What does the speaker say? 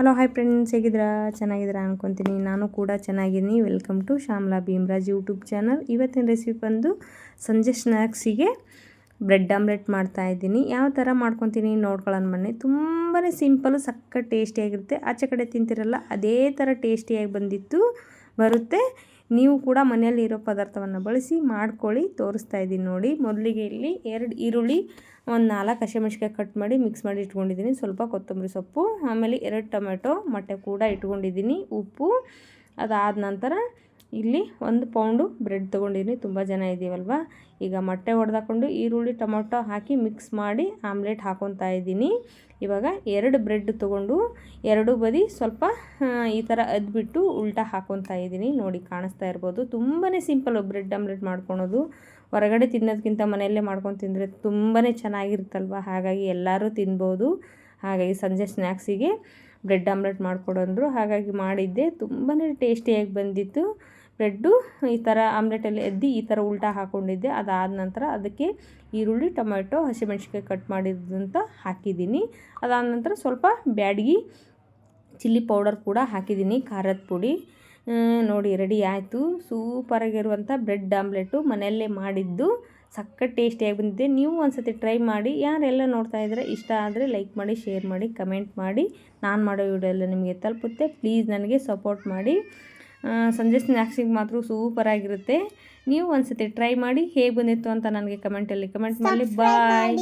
Hello hi friends, ಹೇಗಿದ್ದೀರಾ? ಚೆನ್ನಾಗಿದ್ದೀರಾ ಅನ್ಕೊತೀನಿ. ನಾನು ಕೂಡ ಚೆನ್ನಾಗಿದ್ದೀನಿ. Welcome to Shyamla Bhimraj YouTube channel. ಇವತ್ತಿನ ರೆಸಿಪಿ ಬಂದು ಸಂಜೆ ಸ್ನ್ಯಾಕ್ಸಿಗೆ ಬ್ರೆಡ್ ಆಮ್ಲೆಟ್ ಮಾಡ್ತಾಯಿದ್ದೀನಿ. ಯಾವ ಥರ ಮಾಡ್ಕೊತೀನಿ ನೋಡ್ಕೊಳ್ಳೋಣ ಬನ್ನಿ. ತುಂಬಾ ಸಿಂಪಲ್ಲು, ಸಕ್ಕ ಟೇಸ್ಟಿಯಾಗಿರುತ್ತೆ. ಆಚೆ ಕಡೆ ತಿಂತಿರಲ್ಲ ಅದೇ ಥರ ಟೇಸ್ಟಿಯಾಗಿ ಬರುತ್ತೆ. ನೀವು ಕೂಡ ಮನೆಯಲ್ಲಿ ಇರೋ ಪದಾರ್ಥವನ್ನು ಬಳಸಿ ಮಾಡ್ಕೊಳ್ಳಿ. ತೋರಿಸ್ತಾ ಇದ್ದೀನಿ ನೋಡಿ. ಮೊದಲಿಗೆ ಇಲ್ಲಿ 2 ಈರುಳ್ಳಿ, ಒಂದು 4 ಹಸಿಮೆಣಸಿನಕಾಯಿ ಕಟ್ ಮಾಡಿ ಮಿಕ್ಸ್ ಮಾಡಿ ಇಟ್ಕೊಂಡಿದ್ದೀನಿ. ಸ್ವಲ್ಪ ಕೊತ್ತಂಬರಿ ಸೊಪ್ಪು, ಆಮೇಲೆ 2 ಟೊಮೆಟೊ ಮೊಟ್ಟೆ ಕೂಡ ಇಟ್ಕೊಂಡಿದ್ದೀನಿ, ಉಪ್ಪು. ಅದಾದ ನಂತರ ಇಲ್ಲಿ 1 ಪೌಂಡು ಬ್ರೆಡ್ ತೊಗೊಂಡಿದ್ದೀನಿ. ತುಂಬ ಜನ ಇದ್ದೀವಲ್ವ. ಈಗ ಮೊಟ್ಟೆ ಹೊಡೆದಾಕೊಂಡು ಈರುಳ್ಳಿ ಟೊಮೆಟೊ ಹಾಕಿ ಮಿಕ್ಸ್ ಮಾಡಿ ಆಮ್ಲೆಟ್ ಹಾಕೊತಾ ಇದ್ದೀನಿ. ಇವಾಗ 2 ಬ್ರೆಡ್ ತೊಗೊಂಡು 2 ಬದಿ ಸ್ವಲ್ಪ ಈ ಥರ ಅದ್ಬಿಟ್ಟು ಉಲ್ಟಾ ಹಾಕೊತಾ ಇದ್ದೀನಿ. ನೋಡಿ, ಕಾಣಿಸ್ತಾ ಇರ್ಬೋದು. ತುಂಬಾ ಸಿಂಪಲ್ಲು ಬ್ರೆಡ್ ಆಮ್ಲೆಟ್ ಮಾಡ್ಕೊಳೋದು. ಹೊರಗಡೆ ತಿನ್ನೋದಕ್ಕಿಂತ ಮನೆಯಲ್ಲೇ ಮಾಡ್ಕೊಂಡು ತಿಂದರೆ ತುಂಬಾ ಚೆನ್ನಾಗಿರುತ್ತಲ್ವ. ಹಾಗಾಗಿ ಎಲ್ಲರೂ ತಿನ್ಬೋದು. ಹಾಗಾಗಿ ಸಂಜೆ ಸ್ನ್ಯಾಕ್ಸಿಗೆ ಬ್ರೆಡ್ ಆಮ್ಲೆಟ್ ಮಾಡಿಕೊಡಂದ್ರು. ಹಾಗಾಗಿ ಮಾಡಿದ್ದೆ. ತುಂಬಾ ಟೇಸ್ಟಿಯಾಗಿ ಬಂದಿತ್ತು. ಬ್ರೆಡ್ಡು ಈ ಥರ ಆಮ್ಲೆಟಲ್ಲಿ ಎದ್ದು ಈ ಥರ ಉಲ್ಟಾ ಹಾಕ್ಕೊಂಡಿದ್ದೆ. ಅದಾದ ನಂತರ ಅದಕ್ಕೆ ಈರುಳ್ಳಿ ಟೊಮೆಟೊ ಹಸಿಮೆಣಸಿನಕಾಯಿ ಕಟ್ ಮಾಡಿದಂತ ಹಾಕಿದ್ದೀನಿ. ಅದಾದ ನಂತರ ಸ್ವಲ್ಪ ಬ್ಯಾಡಗಿ ಚಿಲ್ಲಿ ಪೌಡರ್ ಕೂಡ ಹಾಕಿದ್ದೀನಿ, ಖಾರದ ಪುಡಿ. ನೋಡಿ, ರೆಡಿ ಆಯಿತು. ಸೂಪರಾಗಿರುವಂಥ ಬ್ರೆಡ್ ಆಮ್ಲೆಟು ಮನೆಯಲ್ಲೇ ಮಾಡಿದ್ದು. ಸಖತ್ ಟೇಸ್ಟಿಯಾಗಿ ಬಂದಿದೆ. ನೀವು ಒಂದ್ಸತಿ ಟ್ರೈ ಮಾಡಿ. ಯಾರೆಲ್ಲ ನೋಡ್ತಾ ಇದ್ದರೆ ಇಷ್ಟ ಆದರೆ ಲೈಕ್ ಮಾಡಿ, ಶೇರ್ ಮಾಡಿ, ಕಮೆಂಟ್ ಮಾಡಿ. ನಾನು ಮಾಡೋ ವಿಡಿಯೋ ಎಲ್ಲ ನಿಮಗೆ ತಲುಪುತ್ತೆ. ಪ್ಲೀಸ್ ನನಗೆ ಸಪೋರ್ಟ್ ಮಾಡಿ. ಸಂಜೆ ಸ್ನ್ಯಾಕ್ಸಿಗೆ ಮಾತ್ರ ಸೂಪರಾಗಿರುತ್ತೆ. ನೀವು ಒಂದ್ಸತಿ ಟ್ರೈ ಮಾಡಿ. ಹೇಗೆ ಬಂದಿತ್ತು ಅಂತ ನನಗೆ ಕಮೆಂಟಲ್ಲಿ ಕಮೆಂಟ್ ಮಾಡಿ. ಬಾಯ್.